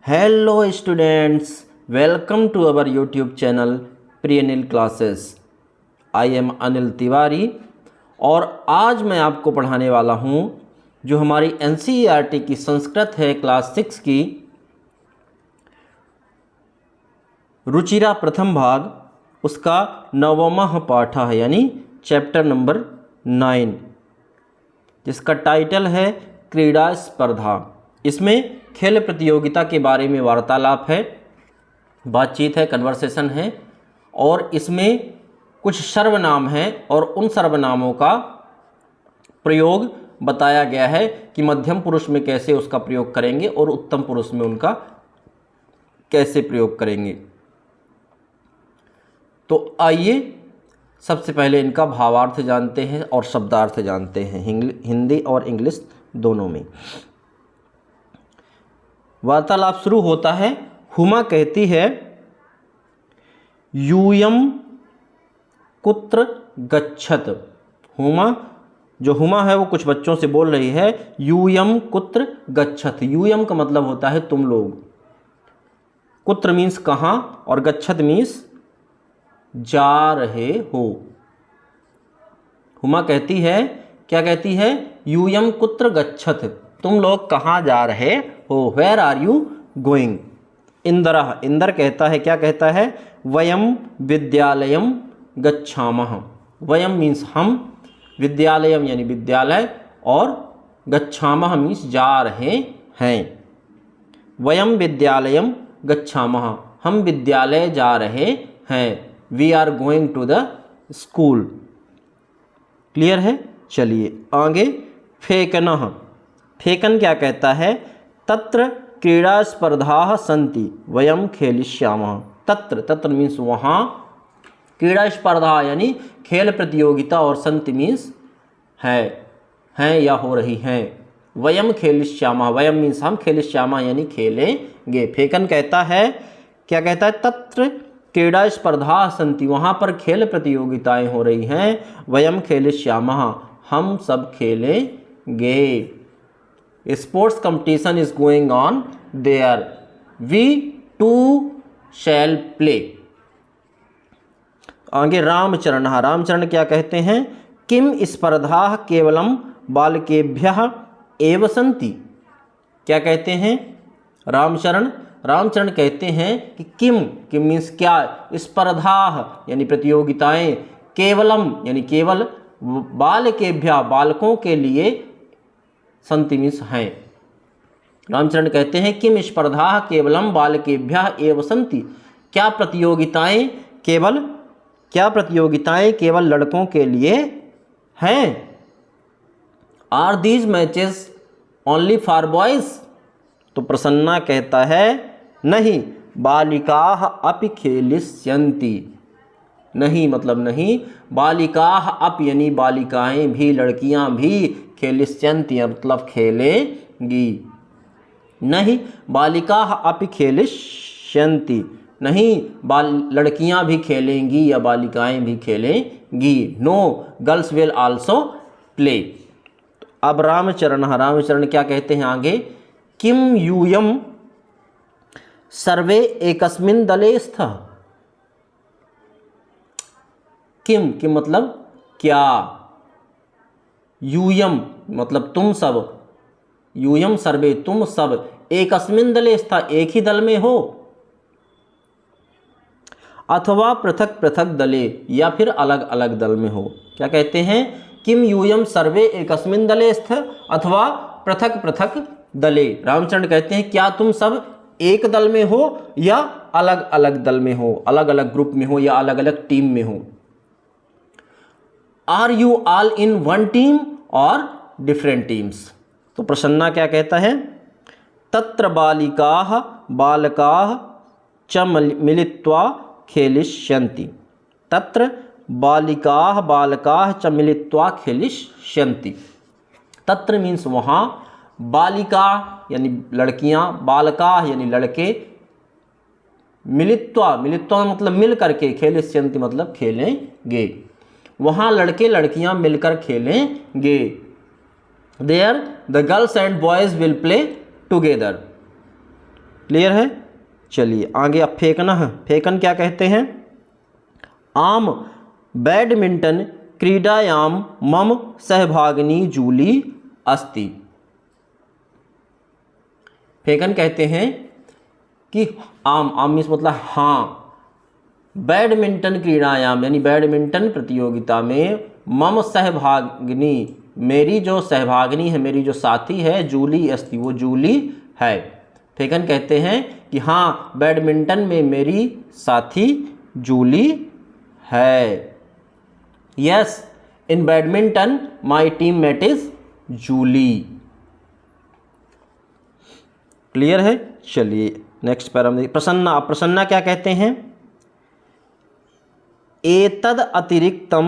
Hello students, welcome to our YouTube channel प्री-अनिल classes. I am Anil Tiwari और आज मैं आपको पढ़ाने वाला हूँ जो हमारी एनसीईआरटी की संस्कृत है क्लास 6 की रुचिरा प्रथम भाग, उसका 9वां पाठ है यानी चैप्टर नंबर 9, जिसका टाइटल है क्रीड़ा स्पर्धा। इसमें खेल प्रतियोगिता के बारे में वार्तालाप है, बातचीत है, कन्वर्सेशन है और इसमें कुछ सर्वनाम हैं और उन सर्वनामों का प्रयोग बताया गया है कि मध्यम पुरुष में कैसे उसका प्रयोग करेंगे और उत्तम पुरुष में उनका कैसे प्रयोग करेंगे। तो आइए सबसे पहले इनका भावार्थ जानते हैं और शब्दार्थ जानते हैं, हिंदी और इंग्लिश दोनों में। वार्तालाप शुरू होता है। हुमा कहती है यूयम कुत्र गच्छत। हुमा है वो कुछ बच्चों से बोल रही है यूयम कुत्र गच्छत। यूयम का मतलब होता है तुम लोग, कुत्र मीन्स कहाँ और गच्छत मीन्स जा रहे हो। हुमा कहती है, क्या कहती है? यूयम कुत्र गच्छत, तुम लोग कहाँ जा रहे हो। Where are you going. Inder कहता है, क्या कहता है? वयम विद्यालयम गच्छामः। वयम मीन्स हम, विद्यालयम यानी विद्यालय और गच्छामः मीन्स जा रहे हैं। वयम विद्यालयम गच्छामः, हम विद्यालय जा रहे हैं। We are going to the school. Clear है? चलिए आगे। फेकनः। फेकन क्या कहता है? तत्र क्रीड़ा स्पर्धाः सन्ति वयम खेलिष्यामः। तत्र मीन्स वहाँ, क्रीड़ा स्पर्धा यानी खेल प्रतियोगिता और सन्ति मीन्स है या हो रही हैं। वयम खेलिष्यामः, वयम मीन्स हम, खेलिष्यामः यानी खेलेंगे। फेकन कहता है, क्या कहता है? तत्र क्रीड़ा स्पर्धाः सन्ति, वहाँ पर खेल प्रतियोगिताएं हो रही हैं। वयम खेलिष्यामः, हम सब खेलेंगे। Sports competition is going on there, we two shall play. आगे रामचरण क्या कहते हैं? किम स्पर्धा केवलम बालकेभ्यः एव सन्ति। क्या कहते हैं रामचरण कहते हैं कि किम मीन्स क्या, स्पर्धा यानी प्रतियोगिताएं, केवलम यानी केवल, बालकेभ्यः बालकों के लिए, सन्ति मीन्स हैं। रामचरण कहते हैं किम स्पर्धा केवलम बालकेभ्यः एव सन्ति, क्या प्रतियोगिताएं केवल लड़कों के लिए हैं। Are these matches only for boys. तो प्रसन्ना कहता है नहीं, बालिकाः अपि खेलिष्यन्ति। नहीं मतलब नहीं, बालिकाः अपि यानी बालिकाएं भी, लड़कियां भी, खेलिष्यन्ति मतलब खेलेंगी। नहीं, बालिकाः अपि खेलिष्यन्ति, नहीं लड़कियां भी खेलेंगी या बालिकाएं भी खेलेंगी। No, girls will also play. अब रामचरण क्या कहते हैं आगे? किम यूयम सर्वे एकस्मिन् दले स्तः। किम मतलब क्या, यूयम मतलब तुम सब, यूयम सर्वे तुम सब, एकस्मिन् दले स्तः एक ही दल में हो, अथवा पृथक पृथक दले या फिर अलग अलग दल में हो। क्या कहते हैं? किम यूयम सर्वे एकस्मिन् दले स्तः अथवा पृथक पृथक दले। रामचरण कहते हैं क्या तुम सब एक दल में हो या अलग अलग दल में हो, अलग अलग ग्रुप में हो या अलग अलग टीम में हो। Are you all in one team or different teams. तो प्रसन्ना क्या कहता है? तत्र बालिकाः बालकाः च मिलित्वा खेलिष्यन्ति। तत्र बालिकाः बालकाः च मिलित्वा खेलिष्यन्ति। तत्र मीन्स वहाँ, बालिका यानी लड़कियाँ, बालकाः यानी लड़के, मिलित्वा मतलब मिल करके, खेलिष्यन्ति मतलब खेलेंगे। वहाँ लड़के लड़कियाँ मिलकर खेलेंगे। There the girls and boys will play together. Clear है। चलिए आगे, अब फेंकना है। फेंकन क्या कहते हैं? आम बैडमिंटन क्रीडायां मम सहभागिनी जूली अस्ति। फेंकन कहते हैं कि आम मीन्स मतलब हाँ, बैडमिंटन क्रीडायाम यानी बैडमिंटन प्रतियोगिता में मम सहभागिनी, मेरी जो सहभागिनी है, मेरी जो साथी है, जूली अस्ति, वो जूली है। फेंकन कहते हैं कि हाँ, बैडमिंटन में मेरी साथी जूली है। Yes, in badminton my team mate is Julie. Clear है। चलिए नेक्स्ट पैरा में प्रसन्ना। प्रसन्ना क्या कहते हैं? एतद अतिरिक्तम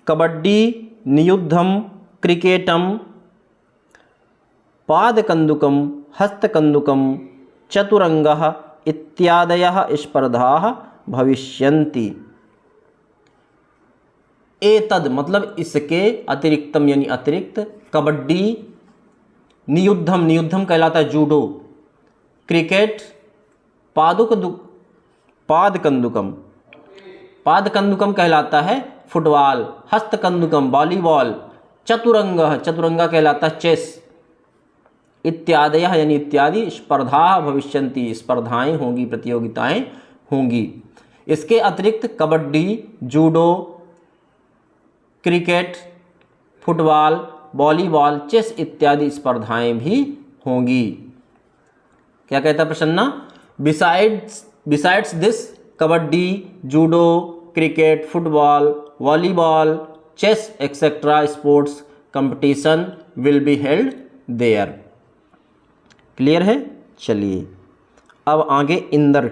कबड्डी नियुद्धम क्रिकेटम पादकंदुकम हस्तकंदुकम चतुरंगः इत्यादयः स्पर्धाः भविष्यन्ति। एतद मतलब इसके, अतिरिक्तम यानी अतिरिक्त, कबड्डी, नियुद्धम, नियुद्धम कहलाता है जूडो, क्रिकेट, पादकंदुकम, पादकंदुकम कहलाता है फुटबॉल, हस्तकंदुकम वॉलीबॉल, चतुरंग, चतुरंगा कहलाता है चेस, इत्यादयः यानी इत्यादि स्पर्धा भविष्यन्ति, स्पर्धाएं होंगी, प्रतियोगिताएं होंगी। इसके अतिरिक्त kabaddi, judo, cricket, football, volleyball, chess इत्यादि स्पर्धाएं भी होंगी। क्या कहता है Prasanna? Besides this kabaddi, judo, cricket, football, volleyball, chess etcetera sports competition will be held there. Clear है। चलिए अब आगे इंदर।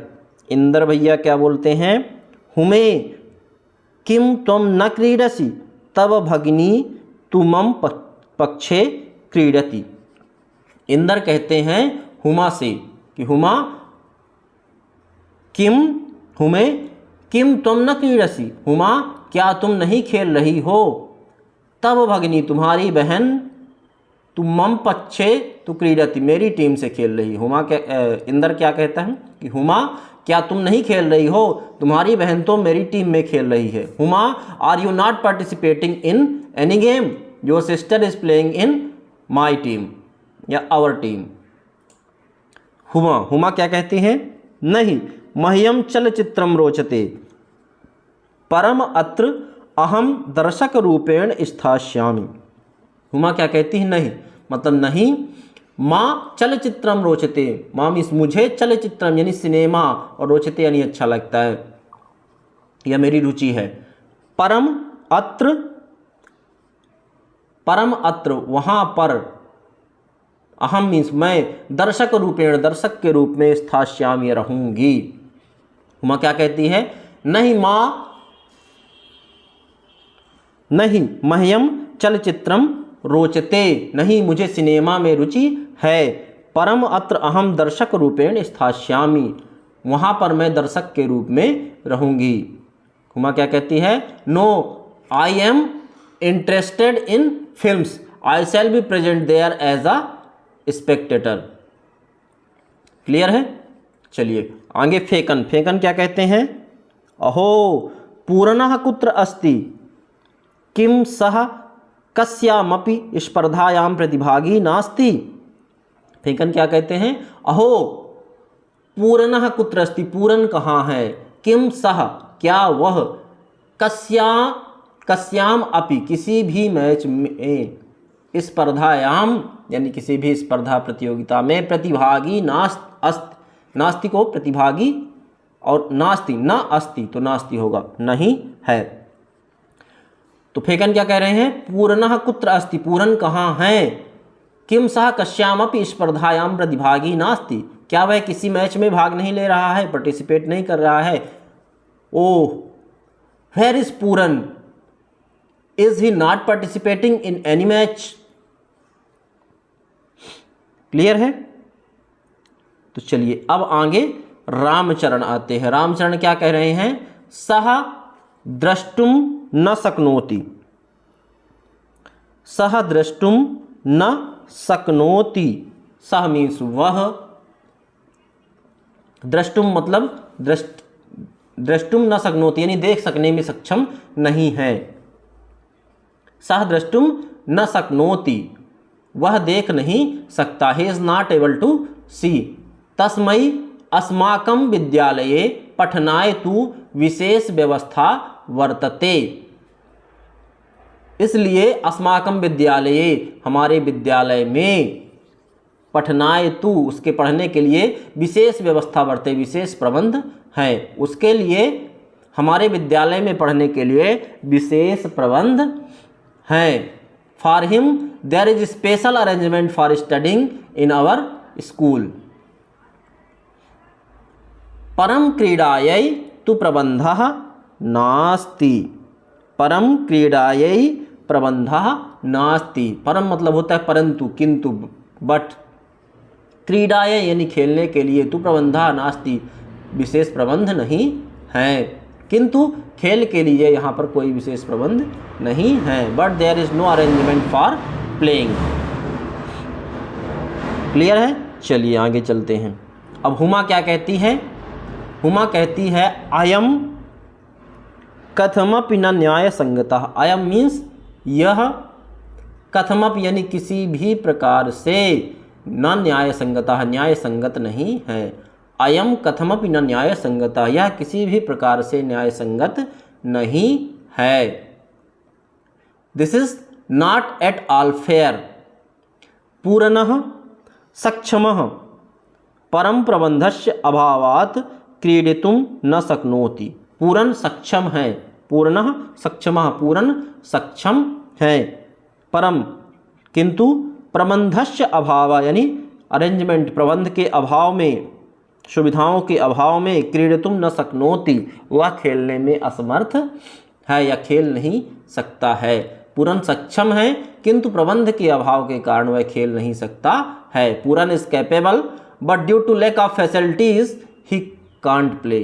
इंदर भैया क्या बोलते हैं? हुमे किम त्वम न क्रीडसि तव भगिनी तुमम पक्षे क्रीडति। इंदर कहते हैं हुमा से कि हुमा किम, हुमे किम तुम न क्रीडसि, हुमा क्या तुम नहीं खेल रही हो, तब भगिनी तुम्हारी बहन, तुमम पक्षे तु क्रीडति मेरी टीम से खेल रही। हुमा क्या, इंदर क्या कहता है कि हुमा क्या तुम नहीं खेल रही हो, तुम्हारी बहन तो मेरी टीम में खेल रही है। Huma are you not participating in any game, your sister is playing in my team या आवर टीम। हुमा, हुमा क्या कहती हैं? नहीं, मह्यम चलचित्रम रोचते परम अत्र अहम दर्शक रूपेण स्थास्यामि। हुमा क्या कहती है? नहीं, मतलब नहीं, माँ चलचित्रम रोचते, माँ मीन्स मुझे चलचित्रम यानी सिनेमा, और रोचते यानी अच्छा लगता है या मेरी रुचि है। परम अत्र, परम अत्र वहाँ पर, अहम मीन्स मैं, दर्शक रूपेण दर्शक के रूप में, स्थास्यामि रहूंगी। हुमा क्या कहती है? नहीं माँ, नहीं, मह्यम चलचित्रम रोचते, नहीं मुझे सिनेमा में रुचि है, परम अत्र अहम दर्शक रूपेण स्थास्यामि, वहाँ पर मैं दर्शक के रूप में रहूंगी। हुमा क्या कहती है? No, I am interested in films, I shall be present there as a spectator. Clear है। चलिए आगे फेकन। फेकन क्या कहते हैं? अहो पूर्णः कुत्र अस्ति किम सह कस्यामपि स्पर्धायां प्रतिभागी नास्ति। फेकन क्या कहते हैं? अहो पूर्णः कुत्र अस्ति, पूरन कहाँ है, किम सह क्या वह, कस्याम अपि किसी भी मैच में, स्पर्धायाम यानी किसी भी स्पर्धा प्रतियोगिता में, प्रतिभागी नास्ति को प्रतिभागी, और नास्ति न अस्ति तो नास्ति होगा, नहीं है। तो फेकन क्या कह रहे हैं? पूर्णः कुत्र अस्ति, पूरन कहाँ है, किम सह कस्यामपि स्पर्धायाम प्रतिभागी नास्ति, क्या वह किसी मैच में भाग नहीं ले रहा है, पार्टिसिपेट नहीं कर रहा है। Oh, where is Puran, is he not participating in any match. Clear है। तो चलिए अब आगे रामचरण आते हैं। रामचरण क्या कह रहे हैं? सह द्रष्टुम न शक्नोति, सह द्रष्टुम न शक्नोति, सह मीन्स वह, द्रष्टुम मतलब द्रष्टुम न शक्नोति यानी देख सकने में सक्षम नहीं है। सह द्रष्टुम न शक्नोति वह देख नहीं सकता, he is not able to see. तस्मै अस्माकं विद्यालये पठनाय तु विशेष व्यवस्था वर्तते, इसलिए अस्माकं विद्यालये हमारे विद्यालय में पठनाय तु उसके पढ़ने के लिए विशेष व्यवस्था वर्ते विशेष प्रबंध है, उसके लिए हमारे विद्यालय में पढ़ने के लिए विशेष प्रबंध हैं। For him there is special arrangement for studying in our school. Param क्रीडायै तु प्रबंधः नास्ति, परम क्रीडायै प्रबंधः नास्ति। परम मतलब होता है परंतु, किंतु, बट। क्रीडायै यानी खेलने के लिए, तु प्रबंधः नास्ति विशेष प्रबंध नहीं है, किंतु खेल के लिए यहाँ पर कोई विशेष प्रबंध नहीं है। But there is no arrangement for playing. Clear है? चलिए आगे चलते हैं। अब हुमा क्या कहती है? हुमा कहती है अयम कथमपि न न्याय संगतः। अयम मीन्स यह, कथमप यानी किसी भी प्रकार से, न न्याय संगतः न्याय संगत नहीं है। अयम कथमपि न न्याय संगतः यह किसी भी प्रकार से न्याय संगत नहीं है। This is not at all fair. पूर्णः सक्षमः परम प्रबंधस्य अभावात् क्रीडितुं न शक्नोति। पूर्ण सक्षम है, पूर्णः सक्षमः पूर्ण सक्षम है, परम किंतु प्रबंधस्य अभाव यानी अरेंजमेंट प्रबंध के अभाव में, सुविधाओं के अभाव में, क्रीडितुं न शक्नोति वह खेलने में असमर्थ है या खेल नहीं सकता है। पूर्ण सक्षम है किंतु प्रबंध के अभाव के कारण वह खेल नहीं सकता है। Purna is capable but due to lack of facilities he can't play.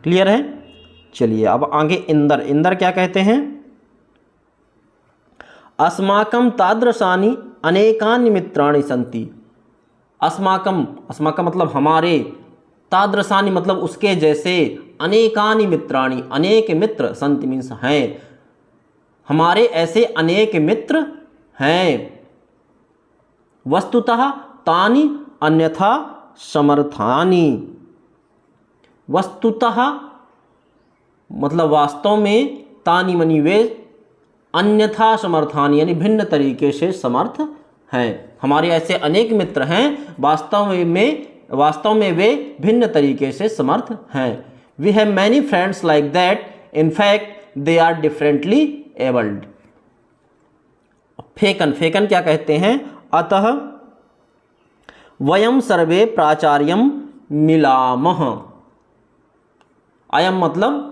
Clear है? चलिए अब आगे इंदर। इंदर क्या कहते हैं? अस्माकं तादृशानि अनेकानि मित्राणि सन्ति। अस्माकं, अस्माकं मतलब हमारे, तादृशानि मतलब उसके जैसे, अनेकानि मित्राणि अनेक मित्र, संति मीन्स हैं, हमारे ऐसे अनेक मित्र हैं। वस्तुतः तानि अन्यथा समर्थानि। वस्तुतः मतलब वास्तव में, तानि मनी वे, अन्यथा समर्थानि यानी भिन्न तरीके से समर्थ हैं। हमारे ऐसे अनेक मित्र हैं, वास्तव में वे भिन्न तरीके से समर्थ हैं। We have many friends like that, in fact they are differently abled. फेकन, फेकन क्या कहते हैं? अतः वयम सर्वे प्राचार्यम मिलामः। अयम मतलब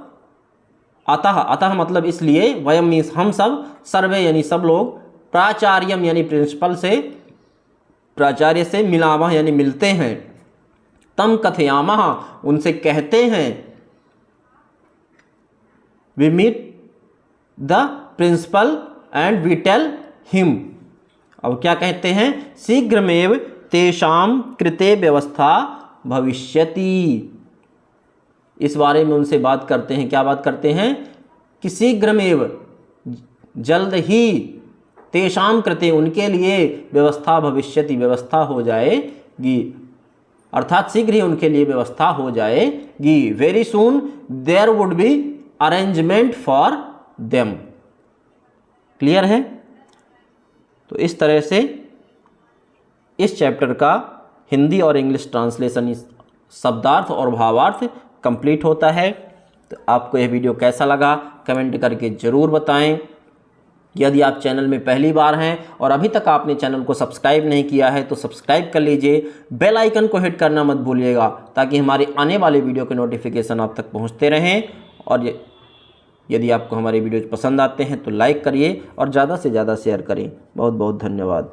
अतः, अतः मतलब इसलिए, वयम मीन्स हम सब, सर्वे यानी सब लोग, प्राचार्यम यानी प्रिंसिपल से, प्राचार्य से, मिलामः यानी मिलते हैं, तम कथयामः उनसे कहते हैं, we meet the principal and we tell him. अब क्या कहते हैं? शीघ्रमेव तेषां कृते व्यवस्था भविष्यति। इस बारे में उनसे बात करते हैं। क्या बात करते हैं? कि शीघ्रमेव जल्द ही, तेषां कृते उनके लिए, व्यवस्था भविष्यति व्यवस्था हो जाएगी, अर्थात शीघ्र ही उनके लिए व्यवस्था हो जाएगी। Very soon there would be arrangement for them. Clear है? तो इस तरह से इस चैप्टर का हिंदी और इंग्लिश ट्रांसलेशन, शब्दार्थ और भावार्थ कंप्लीट होता है। तो आपको यह वीडियो कैसा लगा कमेंट करके ज़रूर बताएं। यदि आप चैनल में पहली बार हैं और अभी तक आपने चैनल को सब्सक्राइब नहीं किया है तो सब्सक्राइब कर लीजिए, बेल आइकन को हिट करना मत भूलिएगा ताकि हमारे आने वाले वीडियो के नोटिफिकेशन आप तक पहुंचते रहें। और यदि आपको हमारे वीडियोज पसंद आते हैं तो लाइक करिए और ज़्यादा से ज़्यादा शेयर करें। बहुत बहुत धन्यवाद।